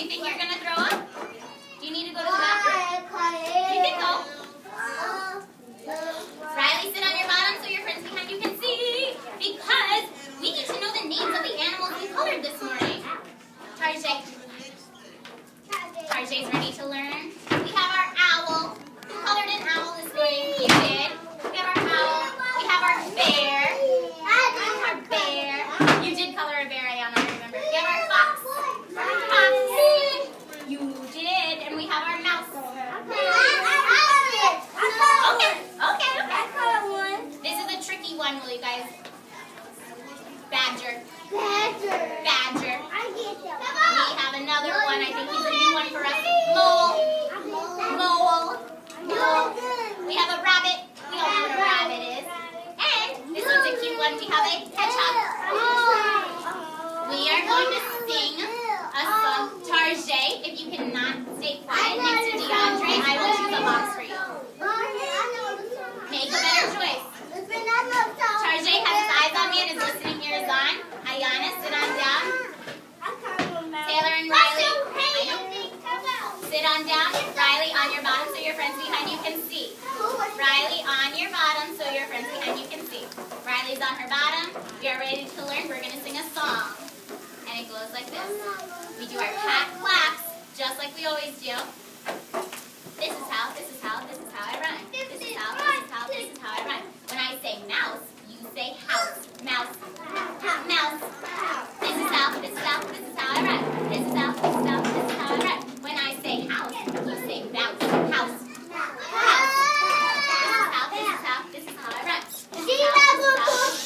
you think you're going to throw up? Do you need to go to the bathroom? You can go. Riley, sit on your bottom so your friends behind you can see. Because we need to know the names of the animals we colored this morning. Tarjay. Tarjay's ready to learn. We have our owl. Who colored an owl this morning? You did. We have our owl. We have our bear. Our bear. You did color a bear, Ayana, I remember. We have our fox. Fox. You did. And we have our mouse. Okay. This is a tricky one, will you guys? Badger. Badger. We have another one. I think he's a new one for us. Mole. We have a rabbit. We all know what a rabbit is. And this one's a cute one. We have a hedgehog. We are going to sing a song. Tarjay, if you cannot stay quiet next to DeAndre, I will choose a box for you. Make a better choice. Tarjay has his eyes on me and his listening ears on. Ayana, sit on down. Taylor and Riley, sit on down. Riley, on your bottom so your friends behind you can see. Riley, on your bottom so your friends behind you can see. Riley's on her bottom. We are ready to learn. We're going to sing a song. And it goes like this. We do our pat claps just like we always do. This is how I run. This is how I run. When I say mouse, you say house. Mouse. Mouse. This is how I run. This is how I run. When I say house, you say bounce. House. House. This is how I run. This is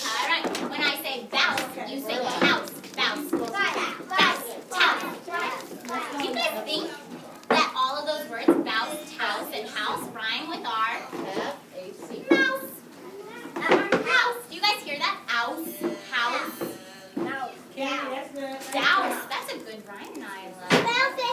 how I run. When I say bounce, you say house. Bounce. Do you guys think that all of those words, bounce, house, and house, rhyme with our mouse? House. Do you guys hear that? Ouse, house. Douse. That's a good rhyme, Nyla.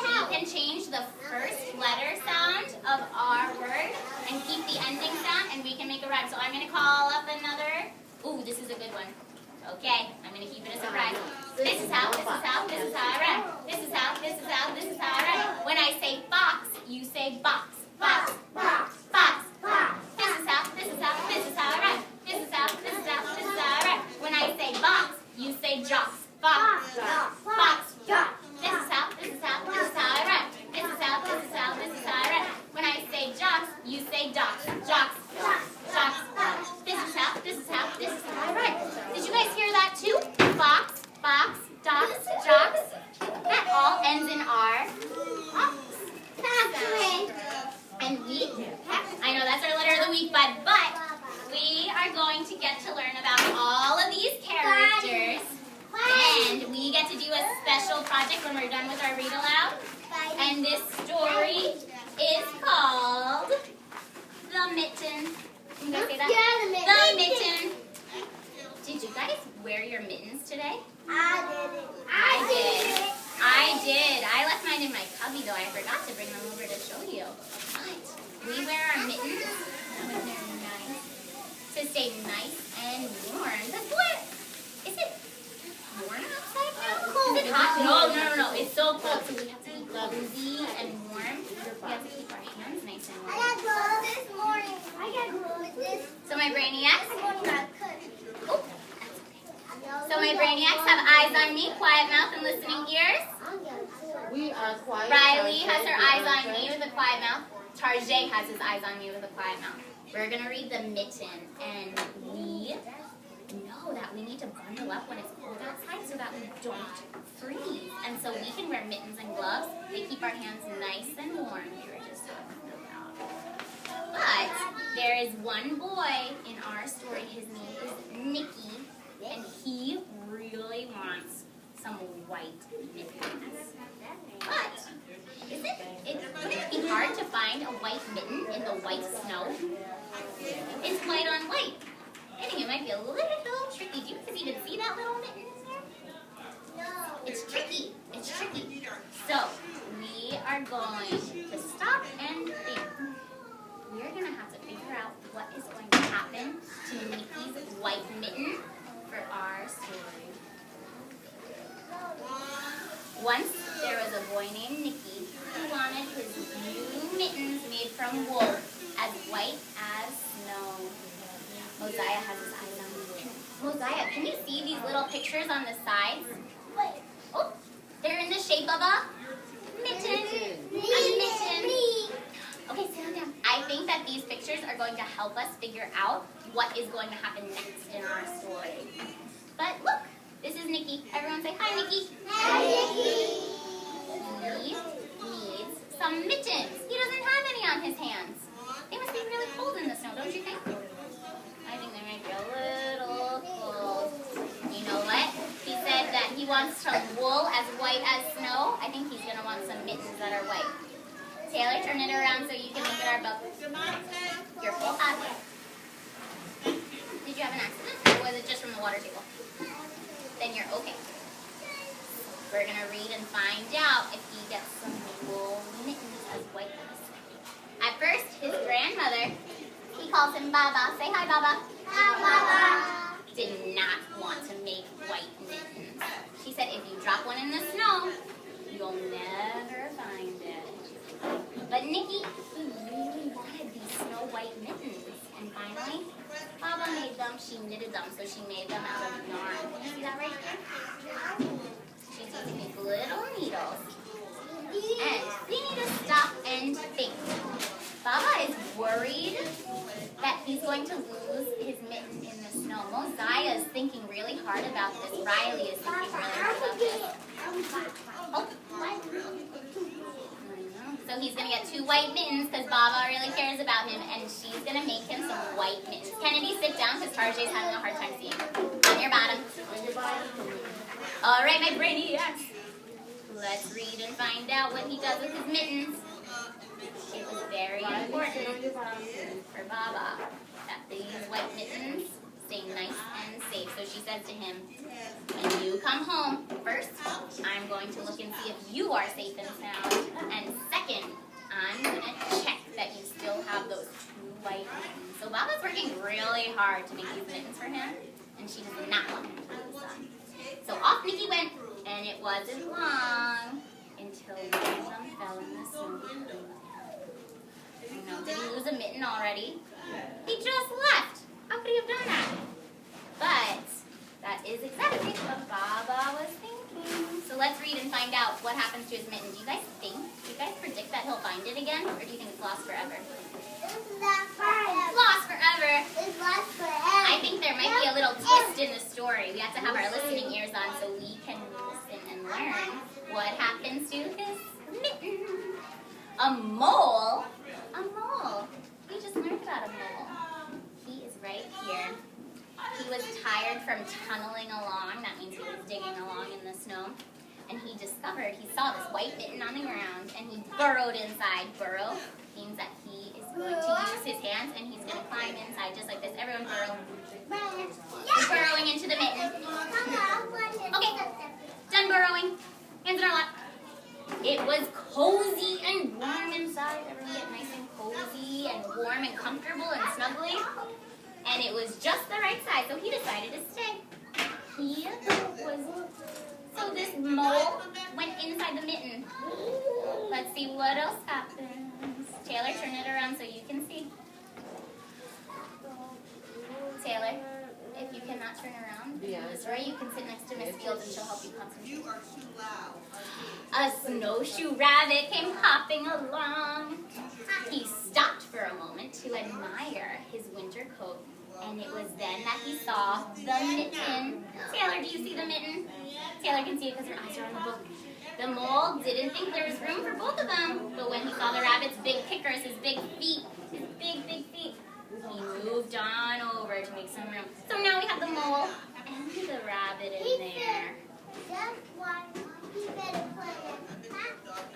You can change the first letter sound of our word and keep the ending sound, and we can make a rhyme. So I'm going to call up another. Ooh, this is a good one. Okay, I'm going to keep it a surprise. This is how I run. This is how I run. When I say box, you say box. Box. This is how I run. This is how I run. When I say box, you say jocks. Box. This is how I run. This is how I run. When I say jocks, you say docks. Jocks. This is how I run. Did you guys hear that too? Box, docks, jocks. That all ends in R. And I know that's our letter of the week, but we are going to get to learn about all of these characters. And we get to do a special project when we're done with our read aloud. And this story is called The Mitten. Can you guys say that? Yeah, The Mitten. Did you guys wear your mittens today? I did. I left mine in my cubby though. I forgot to bring them over to show you. But we wear our mittens when they're nice to stay nice and warm. Is it warm outside now? Is it hot? No. It's so cold. So we have to be cozy and warm. We have to keep our hands nice and warm. I got gloves this morning. So my brainiacs. Oh, so my brainiacs have eyes on me, quiet mouth and listening ears. We are quiet. Riley has her eyes on me with a quiet mouth. Tarjay has his eyes on me with a quiet mouth. We're going to read The Mitten, and we know that we need to bundle up when it's cold outside so that we don't freeze. And so we can wear mittens and gloves. They keep our hands nice and warm. We were just talking about. But there is one boy in our story. His name is Nicky, and he really wants some white mittens. But wouldn't it be hard to find a white mitten in the white snow? It's white on white. I think it might be a little tricky. Do you guys even see that little mitten there? No. It's tricky. So we are going to stop and think. We're going to have to figure out what is going to happen to Nikki's white mitten for our story. Once there was a boy named from wool, as white as snow. Mosiah has his eyes on me. Mosiah, can you see these little pictures on the sides? Oh, they're in the shape of a mitten. A mitten. Okay, sit down. I think that these pictures are going to help us figure out what is going to happen next in our story. But look, this is Nikki. Everyone say hi, Nikki. Hi, Nikki. He needs some mittens. He doesn't have any on his hands. They must be really cold in the snow, don't you think? I think they might be a little cold. You know what? He said that he wants some wool as white as snow. I think he's going to want some mittens that are white. Taylor, turn it around so you can look at our belt. Your full hat. Did you have an accident, or was it just from the water table? Then you're okay. We're going to read and find out if he gets some wool mittens as white as snow. At first, his grandmother, he calls him Baba. Say hi, Baba. Hi, Baba. Did not want to make white mittens. She said if you drop one in the snow, you'll never find it. But Nikki, he really wanted these snow white mittens. And finally, Baba made them. She knitted them, so she made them out of yarn. Can you see that right here? She's using these little needles. And we need to stop and think. Baba is worried that he's going to lose his mitten in the snow. Mosiah is thinking really hard about this. Riley is thinking really hard about this. Oh, what? So he's going to get 2 white mittens because Baba really cares about him, and she's going to make him some white mittens. Kennedy, sit down because Tarjay's having a hard time seeing. On your bottom. All right, my Brittany, yes. Let's read and find out what he does with his mittens. It was very important for Baba that these white mittens stay nice and safe. So she says to him, when you come home, first, I'm going to look and see if you are safe and sound. And second, I'm going to check that you still have those 2 white mittens. So Baba's working really hard to make these mittens for him, and she does not want him to lose them. So off Nikki went, and it wasn't long until one of them fell in the snow. I know, did he lose a mitten already? He just left. How could he have done that? But that is exactly what Baba was thinking. So let's read and find out what happens to his mitten. Do you guys predict that he'll find it again? Or do you think it's lost forever? It's lost forever. Lost forever. It's lost forever. I think there might be a little twist in the story. We have to have our listening ears on so we can listen and learn what happens to his mitten. A mole? A mole. We just learned about a mole. He is right here. He was tired from tunneling along. That means he was digging along in the snow. And he saw this white mitten on the ground, and he burrowed inside. Burrow means that he is going to use his hands, and he's going to climb inside just like this. Everyone burrow. He's burrowing into the mitten. Okay, done burrowing. Hands in our lap. It was cozy and warm inside. Everyone get nice and cozy and warm and comfortable and snuggly. And it was just the right size, so he decided to stay. So this mole went inside the mitten. Let's see what else happens. Taylor, turn it around so you can see. Taylor, if you cannot turn around, this way you can sit next to Miss Fields and she'll help you concentrate. You are too loud. A snowshoe rabbit came hopping along. He stopped for a moment to admire his winter coat. And it was then that he saw the mitten. Taylor, do you see the mitten? Taylor can see it because her eyes are on the book. The mole didn't think there was room for both of them. But when he saw the rabbit's big kickers, his big feet, he moved on over to make some room. So now we have the mole and the rabbit in there.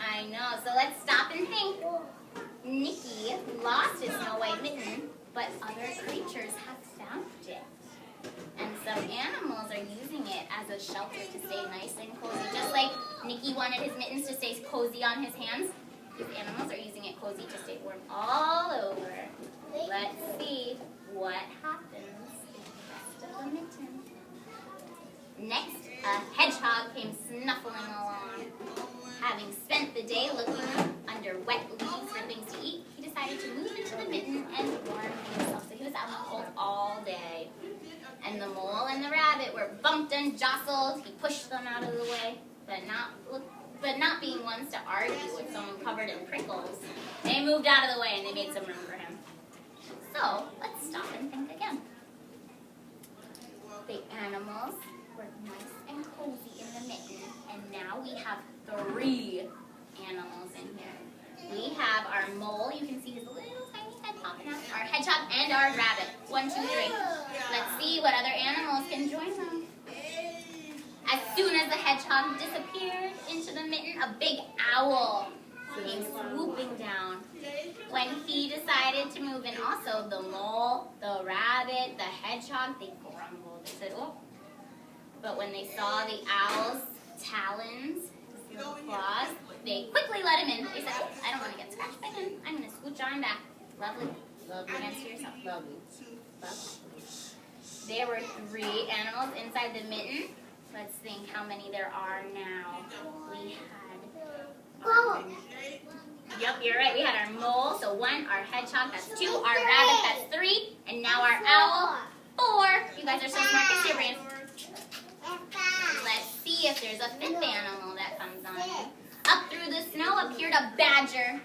I know. So let's stop and think. Nikki lost his snow white mitten, but other creatures have found it. And some animals are using it as a shelter to stay nice and cozy. Just like Nikki wanted his mittens to stay cozy on his hands, these animals are using it cozy to stay warm all over. Let's see what happens with the rest of the mitten. Next, a hedgehog came snuffling along. Having spent the day looking under wet leaves for things to eat, he decided to move into the mitten and warm himself. So he was out in the cold all day. And the mole and the rabbit were bumped and jostled. He pushed them out of the way, but not being ones to argue with someone covered in prickles, they moved out of the way and they made some room for him. So let's stop and think again. The animals were nice and cozy in the mitten, and now we have 3 animals in here. We have our mole, you can see his little tiny head popping out, our hedgehog, and our rabbit. 1, 2, 3. Let's see what other animals can join them. As soon as the hedgehog disappeared into the mitten, a big owl came swooping down. When he decided to move in also, the mole, the rabbit, the hedgehog, they grumbled. They said, oh. But when they saw the owl's talons, his little claws, they quickly let him in. They said, oh, I don't want to get scratched by him. I'm going to scooch on back. Lovely. Answer yourself. Lovely. There were 3 animals inside the mitten. Let's think how many there are now. We had... Yep, you're right. We had our mole, so 1, our hedgehog, that's 2, our rabbit, that's 3, and now our owl, 4. You guys are so smart. Kiss your brains. Let's see if there's a 5th animal that comes on in. Up through the snow appeared a badger.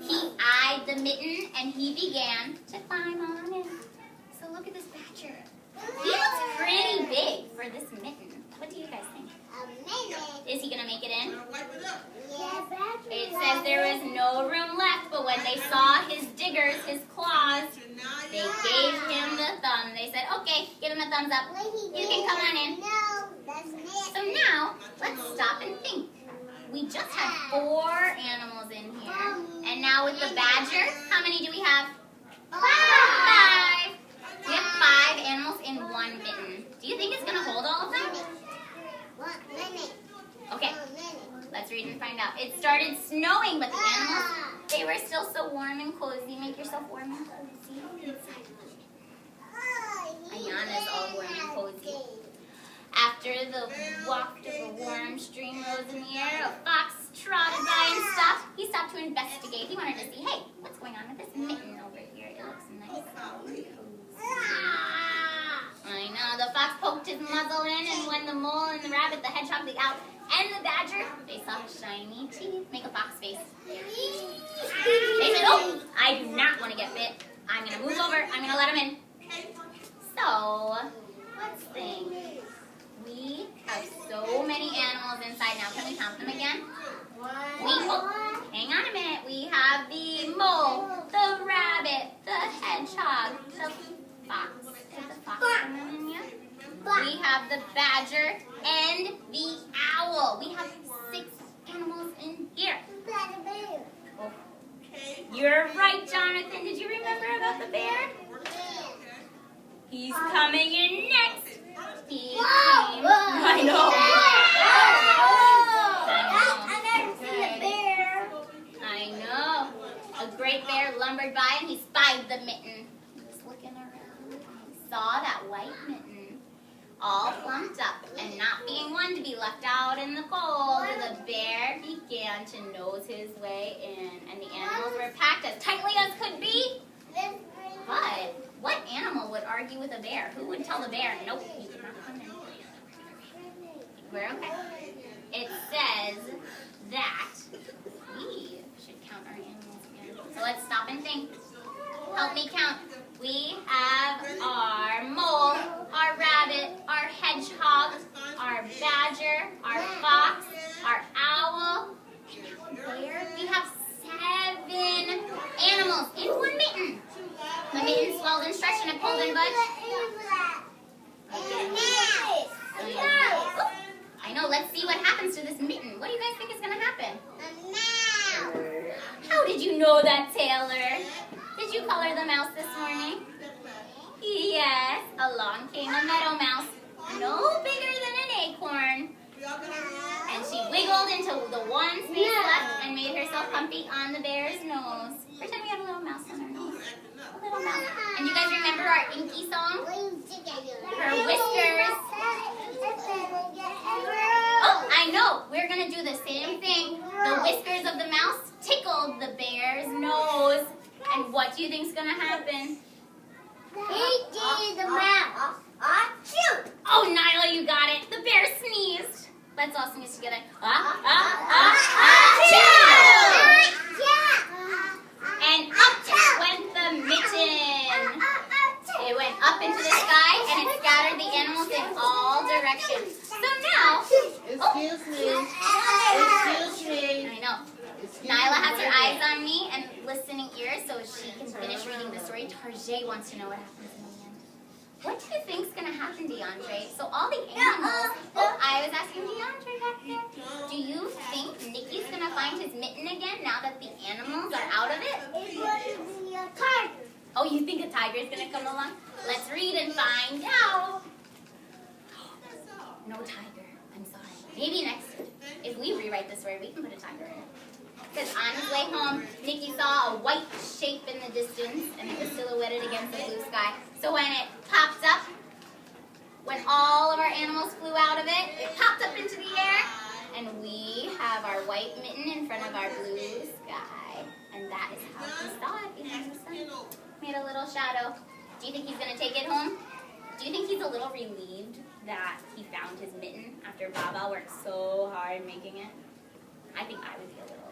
He eyed the mitten and he began to climb on in. So look at this badger. He looks pretty big for this mitten. What do you guys think? Is he going to make it in? It says there was no room left, but when they saw his diggers, his claws, they gave him the thumb. They said, okay, give him a thumbs up. You can come on in. So now, let's stop and think. We just had 4 animals in here. And now with the badger, how many do we have? 5. We have 5 animals in 1 mitten. Do you think it's going to hold all of them? Okay, let's read and find out. It started snowing, but the animals, they were still so warm and cozy. Make yourself warm and cozy inside the mitten. Ayana's all warm and cozy. After the waft of a warm stream rose in the air, a fox trotted by and stopped. He stopped to investigate. He wanted to see, hey, what's going on with this mitten over here? It looks nice and cozy. I know, the fox poked his muzzle in, and when the mole and the rabbit, the hedgehog, the owl, and the badger, they saw shiny teeth. Make a fox face. They said, oh, I do not want to get bit. I'm going to move over. I'm going to let him in. So, let's think. We have so many animals inside now. Can we count them again? Hang on a minute. We have the mole, the rabbit, the hedgehog, the fox. Is the fox coming in yet? We have the badger and the owl. We have 6 animals in here. Oh. You're right, Jonathan. Did you remember about the bear? He's coming in next. He came. I know. I know. A great bear lumbered by and he spied the mitten. He was looking around. He saw that white mitten all plumped up, and not being one to be left out in the cold, the bear began to nose his way in, and the animals were packed as tightly as could be. But what animal would argue with a bear? Who would tell the bear, nope, you cannot come in? We're okay. It says that we should count our animals again. So let's stop and think. Help me count. We have our mole, our rabbit, our hedgehog, our badger, our fox, our owl, and our bear. We have 7 animals in 1 mitten. The mitten swelled and stretched and it pulled and budged. I know. Let's see what happens to this mitten. What do you guys think is going to happen? How did you know that, Taylor? Did you color the mouse this morning? Yes. Along came a meadow mouse, no bigger than an acorn. And she wiggled into the one space left and made herself comfy on the bear's nose. Pretend we have a little mouse on our nose. A little mouse. And you guys remember our Inky song? Her whiskers. Oh, I know. We're going to do the same thing. The whiskers of the mouse tickled the bear's nose. you think's gonna happen? He did the mouth. Shoot. Oh, Nyla, you got it. The bear sneezed. Let's all sneeze together. Achoo! And up went the mitten. It went up into the sky and it scattered the animals in all directions. So now, Excuse me. I know. Nyla has her eyes on me and listening ears so she can finish reading the story. Tarjay wants to know what happens in the end. What do you think's gonna happen, DeAndre? So all the animals. Oh, I was asking DeAndre back there. Do you think Nikki's gonna find his mitten again now that the animals are out of it? Oh, you think a tiger is gonna come along? Let's read and find out. No tiger. I'm sorry. Maybe next. If we rewrite the story, we can put a tiger in it. Because on his way home, Nikki saw a white shape in the distance, and it was silhouetted against the blue sky. So when it popped up, when all of our animals flew out of it, it popped up into the air, and we have our white mitten in front of our blue sky. And that is how he saw it behind the sun. Made a little shadow. Do you think he's going to take it home? Do you think he's a little relieved that he found his mitten after Baba worked so hard making it? I think I would be a little relieved.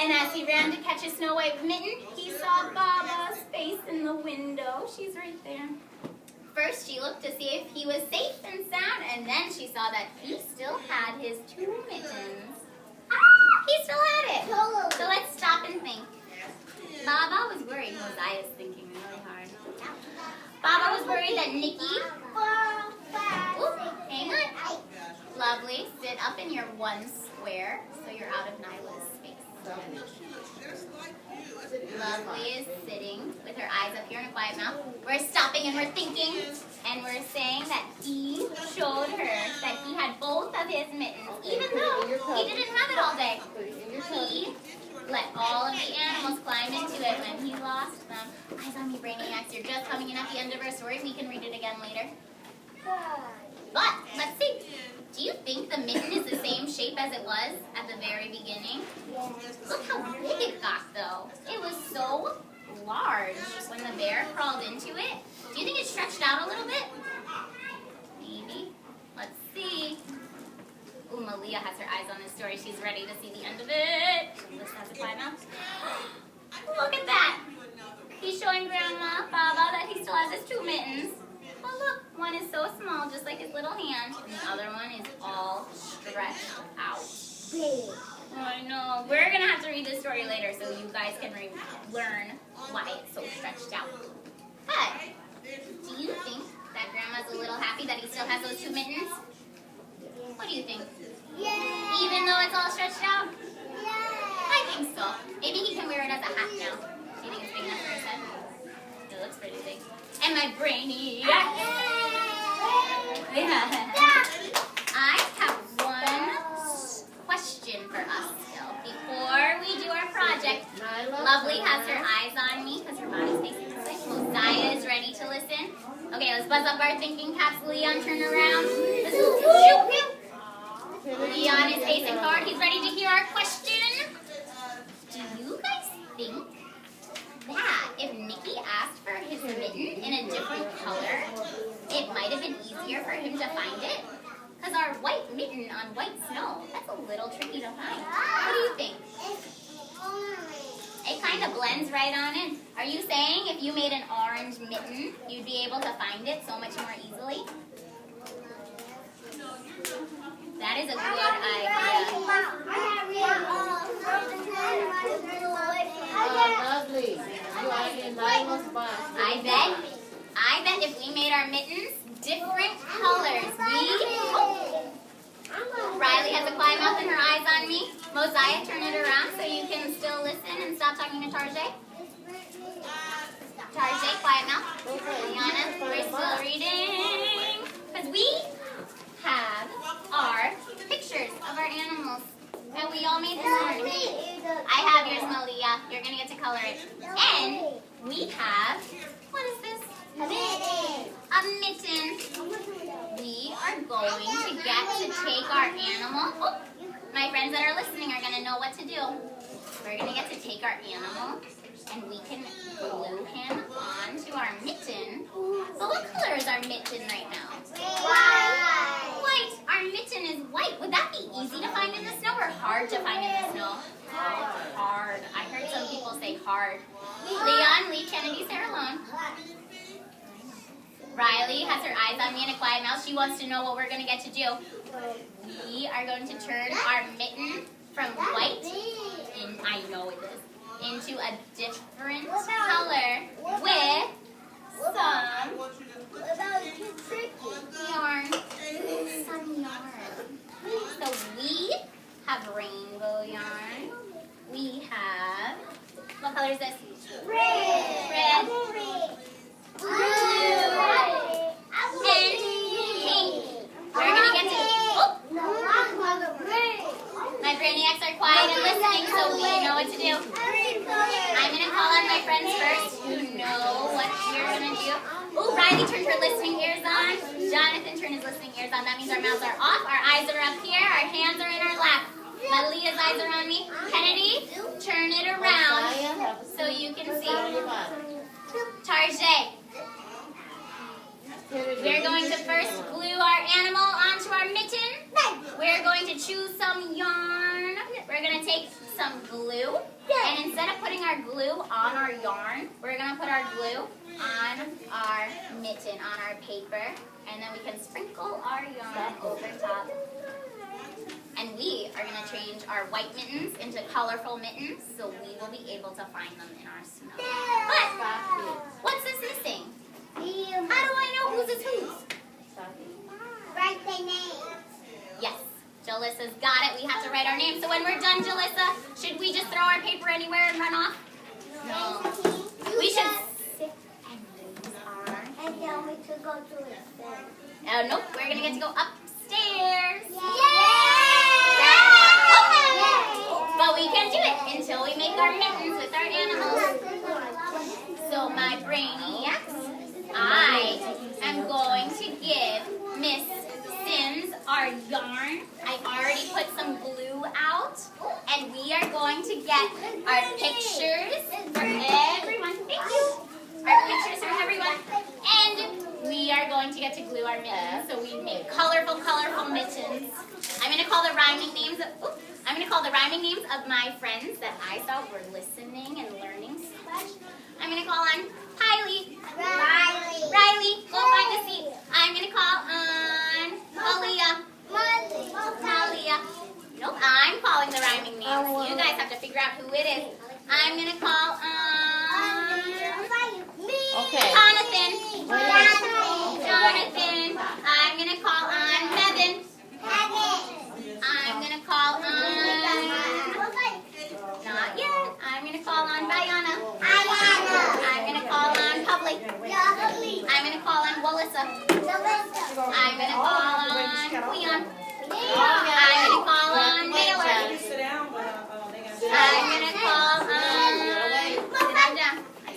And as he ran to catch his snow white mitten, he saw Baba's face in the window. She's right there. First, she looked to see if he was safe and sound, and then she saw that he still had his 2 mittens. He still had it. So let's stop and think. Baba was worried. Mosiah's thinking really hard. Baba was worried that Nikki... Hang on. Lovely. Sit up in your 1 square so you're out of Nyla's space. Lovely is sitting with her eyes up here in a quiet mouth. We're stopping and we're thinking. And we're saying that he showed her that he had both of his mittens, even though he didn't have it all day. He let all of the animals climb into it when he lost them. Eyes on me, Brainiacs. You're just coming in at the end of our story. We can read it again later. But, let's see. Do you think the mitten is the same shape as it was at the very beginning? Look how big it got, though. It was so large when the bear crawled into it. Do you think it stretched out a little bit? Maybe. Let's see. Ooh, Malia has her eyes on this story. She's ready to see the end of it. This has a quiet mouth. Look at that. He's showing Grandma Baba that he still has his 2 mittens. Oh, look. One is so small, just like his little hand. And the other one is all stretched out. I know. We're going to have to read this story later so you guys can learn why it's so stretched out. But, do you think that Grandma's a little happy that he still has those 2 mittens? What do you think? Yeah. Even though it's all stretched out? Yeah. I think so. Maybe he can wear it as a hat now. Do you think it's big enough for his head? It looks pretty big. And my brainy. Yeah. I have one question for us still. Before we do our project, Lovely has her eyes on me because her body's facing this way. Mosiah is ready to listen. Okay, let's buzz up our thinking caps. Leon, turn around. Leon is facing forward. He's ready to hear our question. Do you guys think that if Nikki asked for his mitten in a different color, it might have been easier for him to find it? Because our white mitten on white snow, that's a little tricky to find. What do you think? It kind of blends right on in. Are you saying if you made an orange mitten, you'd be able to find it so much more easily? That is a good idea. Lovely. You are in Nyla's box. I bet if we made our mittens different colors, Riley has a quiet mouth and her eyes on me. Mosiah, turn it around so you can still listen and stop talking to Tarjay. Tarjay, quiet mouth. Liana, we're still reading. Because we have our pictures of our animals that we all made this morning. I have yours, Malia. You're going to get to color it. And we have, what is this? A mitten. We are going to get to take our animal. Oh, my friends that are listening are going to know what to do. we're going to get to take our animal and we can glue him onto our mitten. But what color is our mitten right now? White. Our mitten is white. Would that be easy to find in the snow or hard to find in the snow? Hard. I heard some people say hard. Leon, leave Kennedy, Sarah alone. Riley has her eyes on me and a quiet mouth. She wants to know what we're going to get to do. We are going to turn our mitten from white, I know it is, into a different color with some yarn. Some yarn. So we have rainbow yarn. We have, what color is this? Red. Blue. And pink. We're going to get to, my brainiacs are quiet and listening, so we know what to do. I'm going to call on my friends first who know what we're going to do. Oh, Riley turned her listening ears on. Jonathan turned his listening ears on. That means our mouths are off, our eyes are up here, our hands are in our lap. Malia's eyes are on me. Kennedy, turn it around so you can see. Tarjay. We're going to first glue our animal onto our mitten. We're going to choose some yarn. We're going to take some glue. And instead of putting our glue on our yarn, we're going to put our glue on our mitten, on our paper. And then we can sprinkle our yarn over top. And we are going to change our white mittens into colorful mittens so we will be able to find them in our snow. But what's this missing? How do I know whose is whose? Write their names. Yes, Jalissa's got it. We have to write our names. So when we're done, Jalissa, should we just throw our paper anywhere and run off? No. We should sit and lose our... And then we should go to it. Oh, nope. We're going to get to go upstairs. Yay! But we can do it until we make our mittens with our animals. So my brainiacs, I am going to give Miss Sims our yarn. I already put some glue out. And we are going to get our pictures for everyone. Thank you. Our pictures for everyone. And we are going to get to glue our mittens. So we make colorful, colorful mittens. I'm going to call the rhyming names of my friends that I saw were listening and learning so much. I'm going to call on Kylie. Riley, go find a seat. I'm going to call on Malia. Nope, I'm calling the rhyming names. You guys have to figure out who it is. I'm going to call on Jonathan. I'm going to call on Megan. I'm going to call on... Not yet. I'm going to call on Bayana. I'm going to call on Public. I'm going to call on Wallissa. I'm going to call on Leon. I'm going to call on Baylor. I'm going to call on...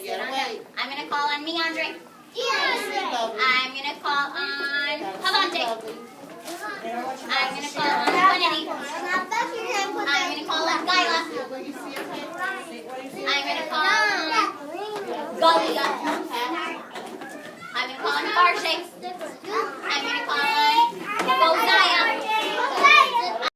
Sit on down. I'm going to call on Meandre. I'm going to call on Pavante. I'm going to call on Quinity. I'm going to call on Gyla. I'm going to call on Galia. I'm going to call on Farjay. I'm going to